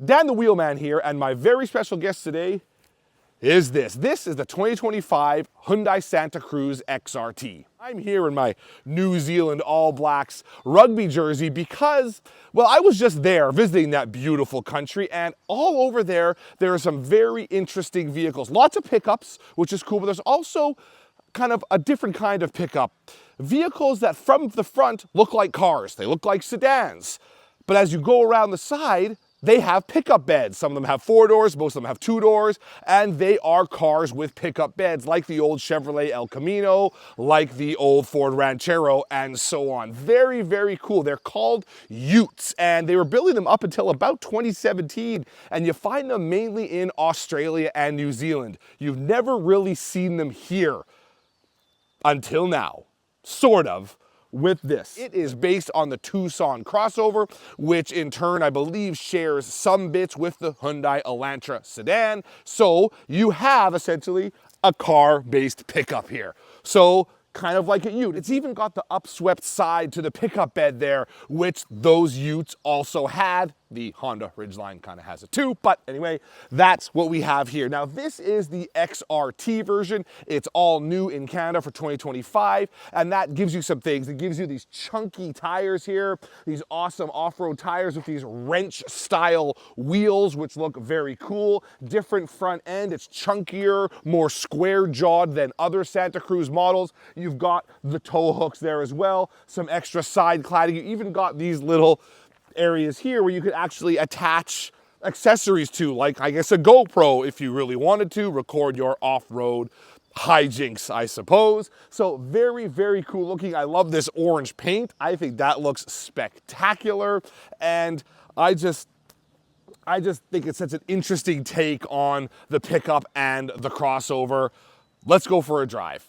Dan the Wheelman here, and my very special guest today is this. This is the 2025 Hyundai Santa Cruz XRT. I'm here in my New Zealand All Blacks rugby jersey because, well, I was just there visiting that beautiful country, and all over there are some very interesting vehicles. Lots of pickups, which is cool, but there's also kind of a different kind of pickup. Vehicles that from the front look like cars. They look like sedans. But as you go around the side, they have pickup beds. Some of them have 4 doors, most of them have 2 doors, and they are cars with pickup beds, like the old Chevrolet El Camino, like the old Ford Ranchero, and so on. Very, very cool. They're called Utes, and they were building them up until about 2017, and you find them mainly in Australia and New Zealand. You've never really seen them here until now, sort of. With this. It is based on the Tucson crossover, which in turn I believe shares some bits with the Hyundai Elantra sedan. So you have essentially a car-based pickup here. So kind of like a Ute. It's even got the upswept side to the pickup bed there, which those Utes also had. The Honda Ridgeline kind of has it too, but anyway, that's what we have here. Now, this is the XRT version. It's all new in Canada for 2025, and that gives you some things. It gives you these chunky tires here, these awesome off-road tires with these wrench-style wheels, which look very cool. Different front end. It's chunkier, more square-jawed than other Santa Cruz models. You've got the tow hooks there as well, some extra side cladding. You even got these little areas here where you could actually attach accessories to, like I guess a GoPro if you really wanted to record your off-road hijinks, I suppose. So very, very cool looking. I love this orange paint. I think that looks spectacular, and I just think it's such an interesting take on the pickup and the crossover. Let's go for a drive.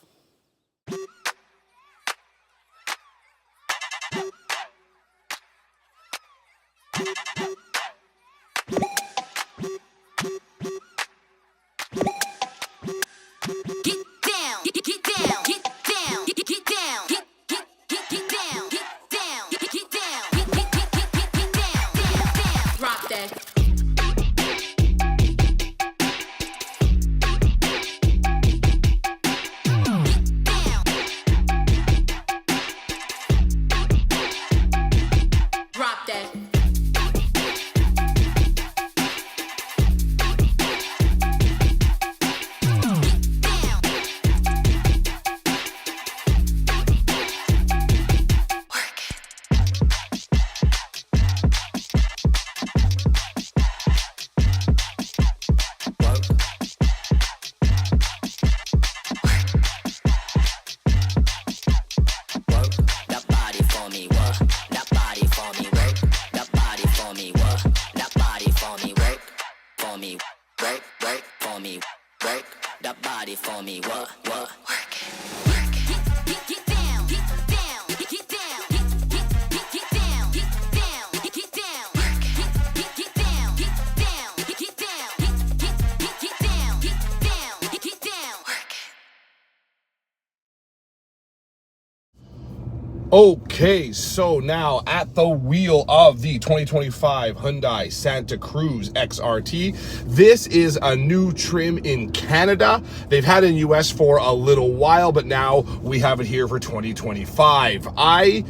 Okay, so now at the wheel of the 2025 Hyundai Santa Cruz XRT. This is a new trim in Canada. They've had it in US for a little while, but now we have it here for 2025. I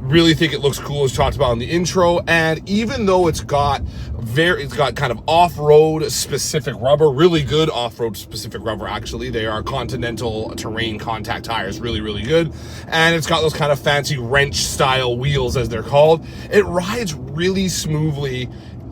really think it looks cool, as talked about in the intro, and even though it's got kind of off-road specific rubber, really good off-road specific rubber actually. They are Continental terrain contact tires, really, really good. And it's got those kind of fancy wrench style wheels, as they're called. It rides really smoothly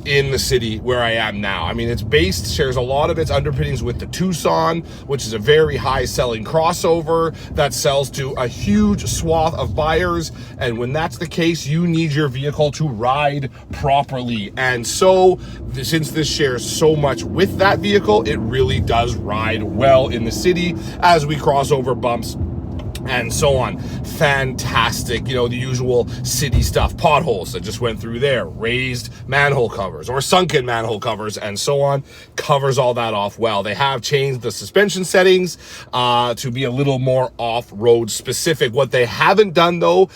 in the city where I am now. I mean, shares a lot of its underpinnings with the Tucson, which is a very high selling crossover that sells to a huge swath of buyers. And when that's the case, you need your vehicle to ride properly. And so since this shares so much with that vehicle, it really does ride well in the city as we cross over bumps and so on. Fantastic, you know, the usual city stuff, potholes that just went through there, raised manhole covers or sunken manhole covers and so on, covers all that off well. They have changed the suspension settings to be a little more off-road specific. What they haven't done though,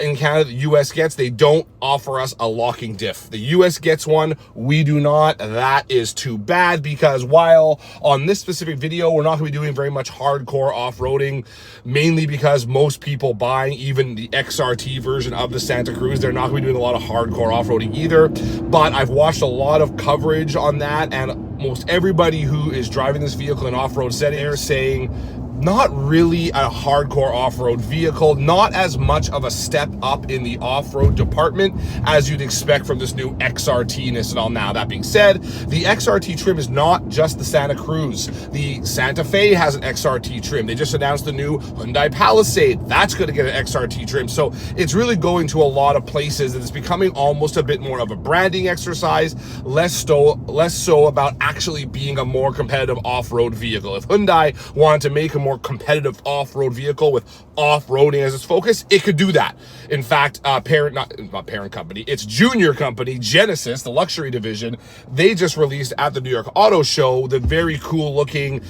in Canada, the US gets, they don't offer us a locking diff. The US gets one, we do not. That is too bad, because while on this specific video, we're not gonna be doing very much hardcore off-roading, mainly because most people buying even the XRT version of the Santa Cruz, they're not gonna be doing a lot of hardcore off-roading either. But I've watched a lot of coverage on that, and most everybody who is driving this vehicle in off-road setting are saying not really a hardcore off-road vehicle, not as much of a step up in the off-road department as you'd expect from this new XRT-ness and all. Now, that being said, the XRT trim is not just the Santa Cruz. The Santa Fe has an XRT trim. They just announced the new Hyundai Palisade. That's going to get an XRT trim. So it's really going to a lot of places, and it's becoming almost a bit more of a branding exercise, less so about actually being a more competitive off-road vehicle. If Hyundai wanted to make a more competitive off-road vehicle with off-roading as its focus, it could do that. In fact, not parent company, its junior company, Genesis, the luxury division, they just released at the New York Auto Show the very cool looking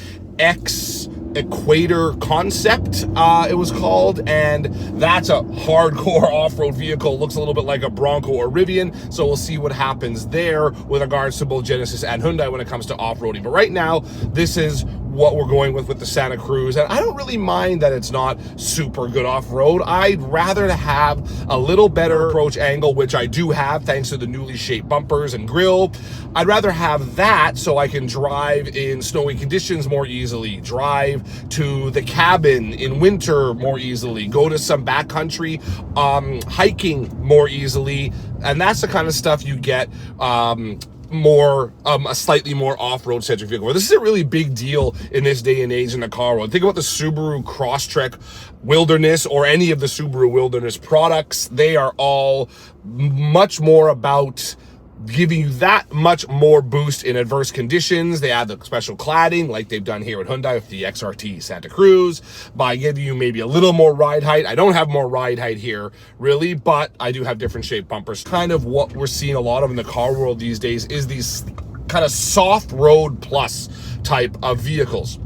Equator concept, it was called, and that's a hardcore off-road vehicle. Looks a little bit like a Bronco or Rivian, so we'll see what happens there with regards to both Genesis and Hyundai when it comes to off-roading. But right now, this is what we're going with the Santa Cruz, and I don't really mind that it's not super good off-road. I'd rather have a little better approach angle, which I do have thanks to the newly shaped bumpers and grille. I'd rather have that so I can drive in snowy conditions more easily, drive to the cabin in winter more easily, go to some backcountry hiking more easily, and that's the kind of stuff you get a slightly more off-road centric vehicle. This is a really big deal in this day and age in the car world. Think about the Subaru Crosstrek Wilderness or any of the Subaru Wilderness products. They are all much more about giving you that much more boost in adverse conditions. They add the special cladding like they've done here at Hyundai with the XRT Santa Cruz by giving you maybe a little more ride height. I don't have more ride height here really, but I do have different shaped bumpers. Kind of what we're seeing a lot of in the car world these days is these kind of soft road plus type of vehicles.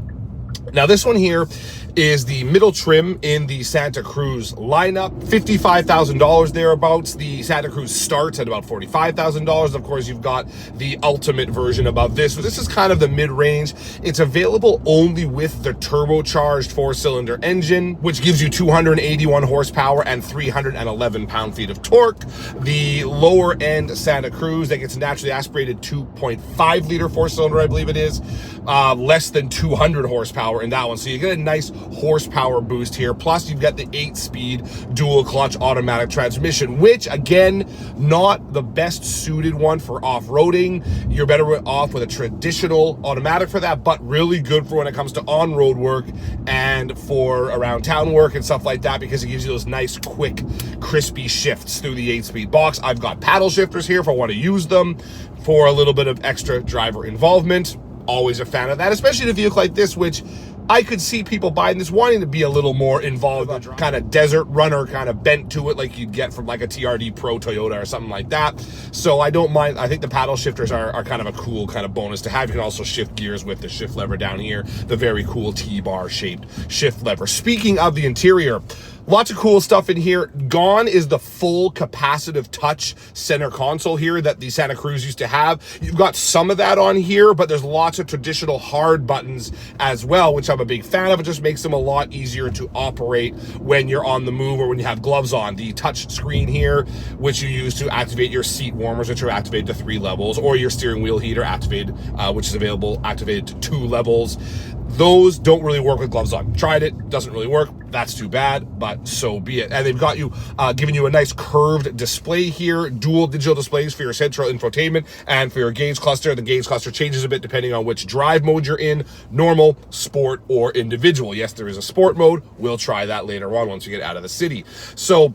Now this one here is the middle trim in the Santa Cruz lineup, $55,000 thereabouts. The Santa Cruz starts at about $45,000. Of course, you've got the ultimate version above this. So this is kind of the mid-range. It's available only with the turbocharged 4-cylinder engine, which gives you 281 horsepower and 311 pound-feet of torque. The lower end Santa Cruz that gets naturally aspirated 2.5 liter 4-cylinder, I believe it is, less than 200 horsepower in that one. So you get a nice horsepower boost here. Plus you've got the 8-speed dual clutch automatic transmission, which again, not the best suited one for off-roading. You're better off with a traditional automatic for that, but really good for when it comes to on-road work and for around town work and stuff like that, because it gives you those nice, quick, crispy shifts through the 8-speed box. I've got paddle shifters here if I want to use them for a little bit of extra driver involvement. Always a fan of that, especially in a vehicle like this, which I could see people buying this wanting to be a little more involved, kind of desert runner kind of bent to it like you'd get from like a TRD Pro Toyota or something like that. So I don't mind. I think the paddle shifters are kind of a cool kind of bonus to have. You can also shift gears with the shift lever down here, the very cool T-bar shaped shift lever. Speaking of the interior, lots of cool stuff in here. Gone is the full capacitive touch center console here that the Santa Cruz used to have. You've got some of that on here, but there's lots of traditional hard buttons as well, which I'm a big fan of. It just makes them a lot easier to operate when you're on the move or when you have gloves on. The touch screen here, which you use to activate your seat warmers, which are activated to 3 levels, or your steering wheel heater activated, which is available activated to 2 levels. Those don't really work with gloves on. Tried it, doesn't really work. That's too bad, but so be it. And they've got you, giving you a nice curved display here, dual digital displays for your central infotainment and for your gauge cluster. The gauge cluster changes a bit depending on which drive mode you're in, normal, sport, or individual. Yes, there is a sport mode. We'll try that later on once we get out of the city. So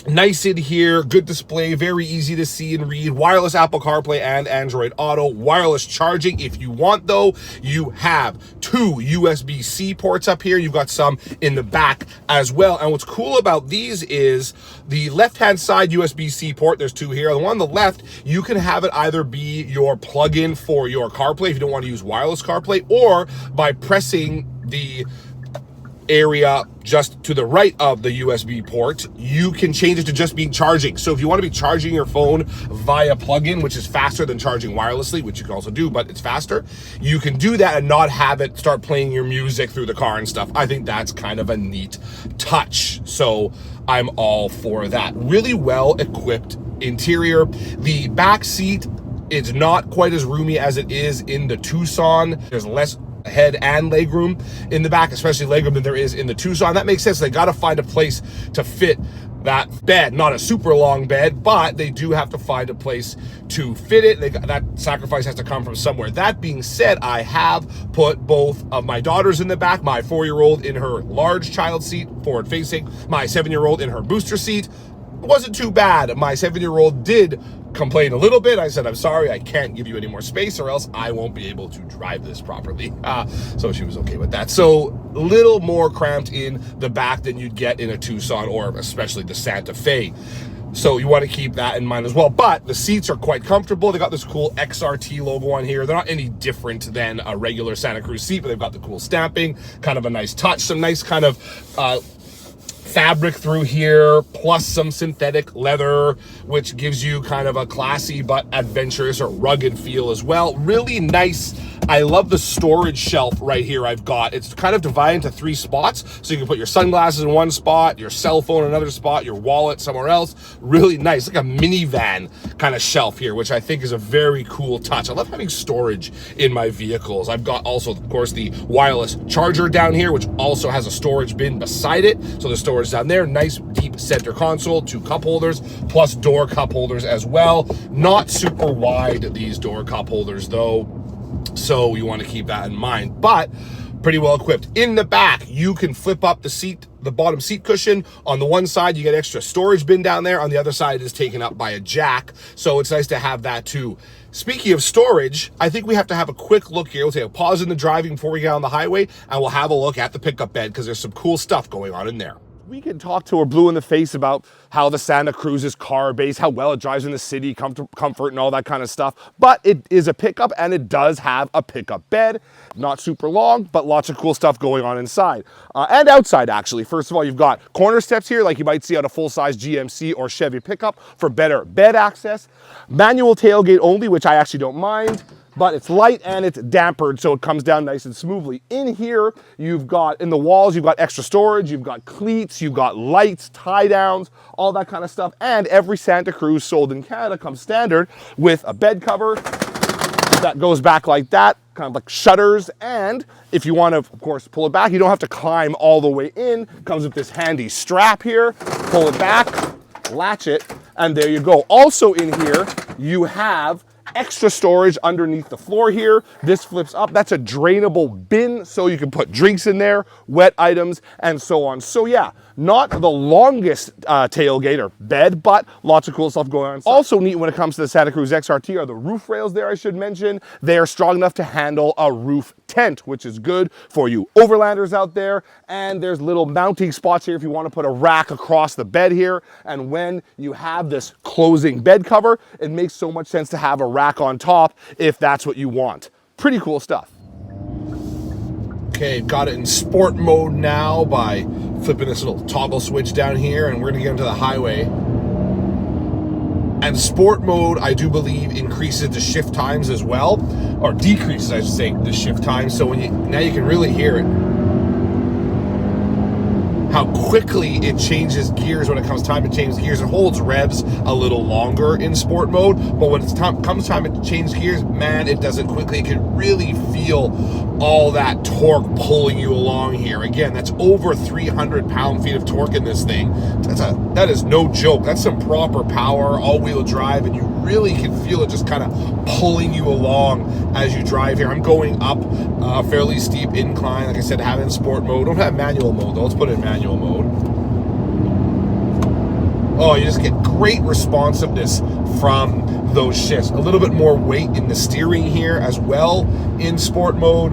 Nice in here, good display, very easy to see and read. Wireless Apple CarPlay and Android Auto. Wireless charging if you want, though. You have 2 USB-C ports up here. You've got some in the back as well. And what's cool about these is the left-hand side USB-C port, there's 2 here. The one on the left, you can have it either be your plug-in for your CarPlay if you don't want to use wireless CarPlay, or by pressing the area just to the right of the USB port, you can change it to just being charging. So if you want to be charging your phone via plug-in, which is faster than charging wirelessly, which you can also do, but it's faster, you can do that and not have it start playing your music through the car and stuff. I think that's kind of a neat touch. So I'm all for that. Really well equipped interior. The back seat is not quite as roomy as it is in the Tucson. There's less head and legroom in the back, especially legroom, than there is in the Tucson. That makes sense. They got to find a place to fit that bed. Not a super long bed, but they do have to find a place to fit it. That sacrifice has to come from somewhere. That being said, I have put both of my daughters in the back, my 4-year-old in her large child seat, forward facing, my 7-year-old in her booster seat. It wasn't too bad. My 7-year-old did complain a little bit. I said, I'm sorry, I can't give you any more space or else I won't be able to drive this properly. So she was okay with that. So a little more cramped in the back than you'd get in a Tucson or especially the Santa Fe. So you want to keep that in mind as well. But the seats are quite comfortable. They got this cool XRT logo on here. They're not any different than a regular Santa Cruz seat, but they've got the cool stamping, kind of a nice touch, some nice kind of fabric through here, plus some synthetic leather, which gives you kind of a classy but adventurous or rugged feel as well. Really nice. I love the storage shelf right here I've got. It's kind of divided into 3 spots, so you can put your sunglasses in one spot, your cell phone in another spot, your wallet somewhere else. Really nice, like a minivan kind of shelf here, which I think is a very cool touch. I love having storage in my vehicles. I've got also, of course, the wireless charger down here, which also has a storage bin beside it. So the storage down there, nice deep center console, 2 cup holders, plus door cup holders as well. Not super wide, these door cup holders though, so you want to keep that in mind, but pretty well equipped. In the back, you can flip up the seat, the bottom seat cushion. On the one side, you get extra storage bin down there. On the other side, it is taken up by a jack, so it's nice to have that too. Speaking of storage, I think we have to have a quick look here. We'll take a pause in the driving before we get on the highway, and we'll have a look at the pickup bed because there's some cool stuff going on in there. We can talk till we're blue in the face about how the Santa Cruz is car-based, how well it drives in the city, comfort and all that kind of stuff. But it is a pickup, and it does have a pickup bed. Not super long, but lots of cool stuff going on inside. And outside, actually. First of all, you've got corner steps here, like you might see on a full-size GMC or Chevy pickup for better bed access. Manual tailgate only, which I actually don't mind. But it's light and it's dampered, so it comes down nice and smoothly. In here, you've got, in the walls, you've got extra storage, you've got cleats, you've got lights, tie downs, all that kind of stuff. And every Santa Cruz sold in Canada comes standard with a bed cover that goes back like that, kind of like shutters. And if you want to, of course, pull it back, you don't have to climb all the way in. Comes with this handy strap here, pull it back, latch it, and there you go. Also in here, you have extra storage underneath the floor here. This flips up. That's a drainable bin, so you can put drinks in there, wet items, and so on. So yeah, not the longest tailgate or bed, but lots of cool stuff going on inside. Also neat when it comes to the Santa Cruz XRT are the roof rails there, I should mention. They are strong enough to handle a roof tent, which is good for you overlanders out there. And there's little mounting spots here if you want to put a rack across the bed here. And when you have this closing bed cover, it makes so much sense to have a rack on top if that's what you want. Pretty cool stuff. Okay, got it in sport mode now by flipping this little toggle switch down here, and we're gonna get into the highway. And sport mode, I do believe, increases the shift times as well, or decreases, I should say, the shift times. So now you can really hear it, how quickly it changes gears when it comes time to change gears. It holds revs a little longer in sport mode, but when it's comes time to change gears, man, it does it quickly. You can really feel all that torque pulling you along here. Again, that's over 300 pound-feet of torque in this thing. That is no joke. That's some proper power, all-wheel drive, and you really can feel it just kind of pulling you along as you drive here. I'm going up a fairly steep incline. Like I said, have it in sport mode. Don't have manual mode, though. Let's put it in manual mode. oh, you just get great responsiveness from those shifts. A little bit more weight in the steering here as well in sport mode,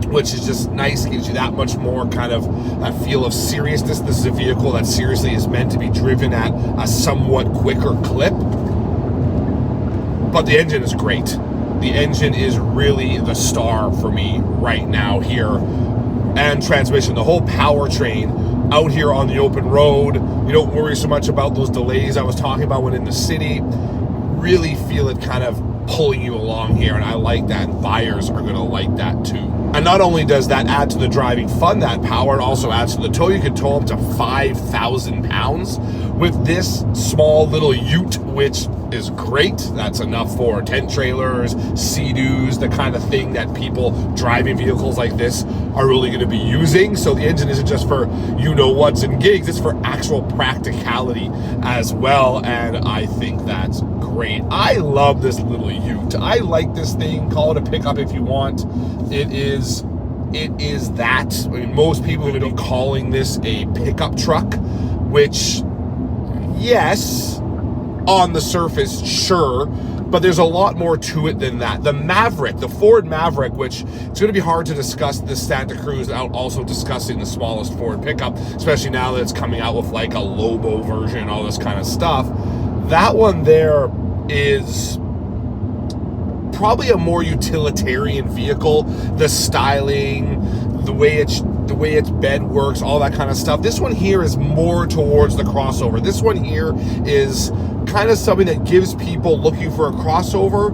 which is just nice, gives you that much more kind of that feel of seriousness. This is a vehicle that seriously is meant to be driven at a somewhat quicker clip, but the engine is great. The engine is really the star for me right now here, and transmission, the whole powertrain out here on the open road. You don't worry so much about those delays I was talking about when in the city. Really feel it kind of pulling you along here, and I like that, and buyers are gonna like that too. And not only does that add to the driving fun, that power, it also adds to the tow. You can tow up to 5,000 pounds with this small little ute, which is great. That's enough for tent trailers, Sea-Doos, the kind of thing that people driving vehicles like this are really going to be using. So the engine isn't just for you-know-whats and gigs, it's for actual practicality as well, and I think that's great. I love this little ute. I like this thing. Call it a pickup if you want. It is that. I mean, most people are going to be calling this a pickup truck, which, yes, on the surface, sure, but there's a lot more to it than that. The Maverick, the Ford Maverick, which it's going to be hard to discuss this Santa Cruz without also discussing the smallest Ford pickup, especially now that it's coming out with like a Lobo version, all this kind of stuff. That one there is probably a more utilitarian vehicle. The styling, the way its bed works, all that kind of stuff. This one here is more towards the crossover. This one here is kind of something that gives people looking for a crossover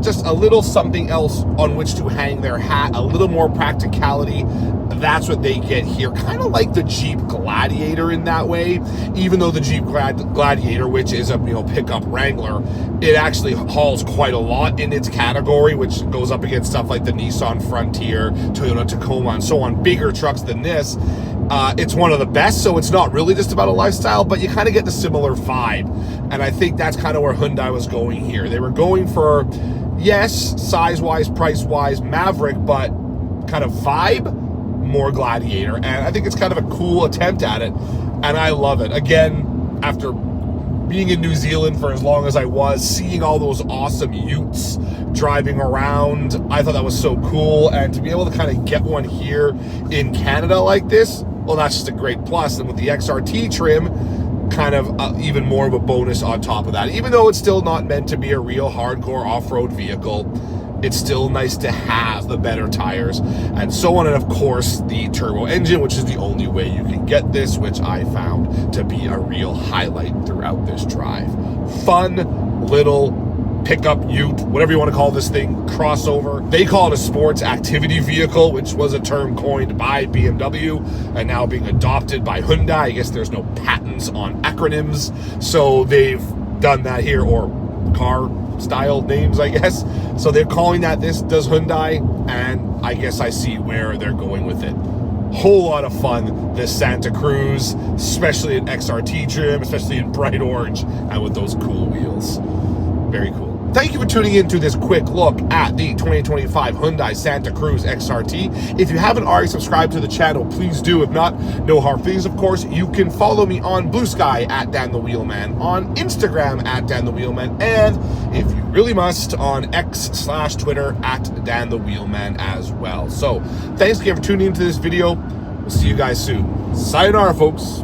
just a little something else on which to hang their hat, a little more practicality. That's what they get here. Kind of like the Jeep Gladiator in that way, even though the Jeep Gladiator, which is a pickup Wrangler, it actually hauls quite a lot in its category, which goes up against stuff like the Nissan Frontier, Toyota Tacoma, and so on, bigger trucks than this. It's one of the best, so it's not really just about a lifestyle, but you kind of get the similar vibe. And I think that's kind of where Hyundai was going here. They were going for, yes, size-wise, price-wise, Maverick, but kind of vibe, more Gladiator. And I think it's kind of a cool attempt at it, and I love it. Again, after being in New Zealand for as long as I was, seeing all those awesome utes driving around, I thought that was so cool. And to be able to kind of get one here in Canada like this, well, that's just a great plus. And with the XRT trim, kind of even more of a bonus on top of that. Even though it's still not meant to be a real hardcore off-road vehicle, it's still nice to have the better tires and so on. And of course, the turbo engine, which is the only way you can get this, which I found to be a real highlight throughout this drive. Fun little pickup ute, whatever you want to call this thing, crossover. They call it a sports activity vehicle, which was a term coined by BMW and now being adopted by Hyundai. I guess there's no patents on acronyms, so they've done that here, or car style names, I guess. So they're calling that this does Hyundai, and I guess I see where they're going with it. Whole lot of fun, this Santa Cruz, especially in XRT trim, especially in bright orange, and with those cool wheels. Very cool. Thank you for tuning in to this quick look at the 2025 Hyundai Santa Cruz XRT. If you haven't already subscribed to the channel, please do. If not, no hard feelings, of course. You can follow me on Blue Sky at Dan the Wheelman, on Instagram at Dan the Wheelman, and if you really must, on X/Twitter at Dan the Wheelman as well. So thanks again for tuning into this video. We'll see you guys soon. Sayonara, folks.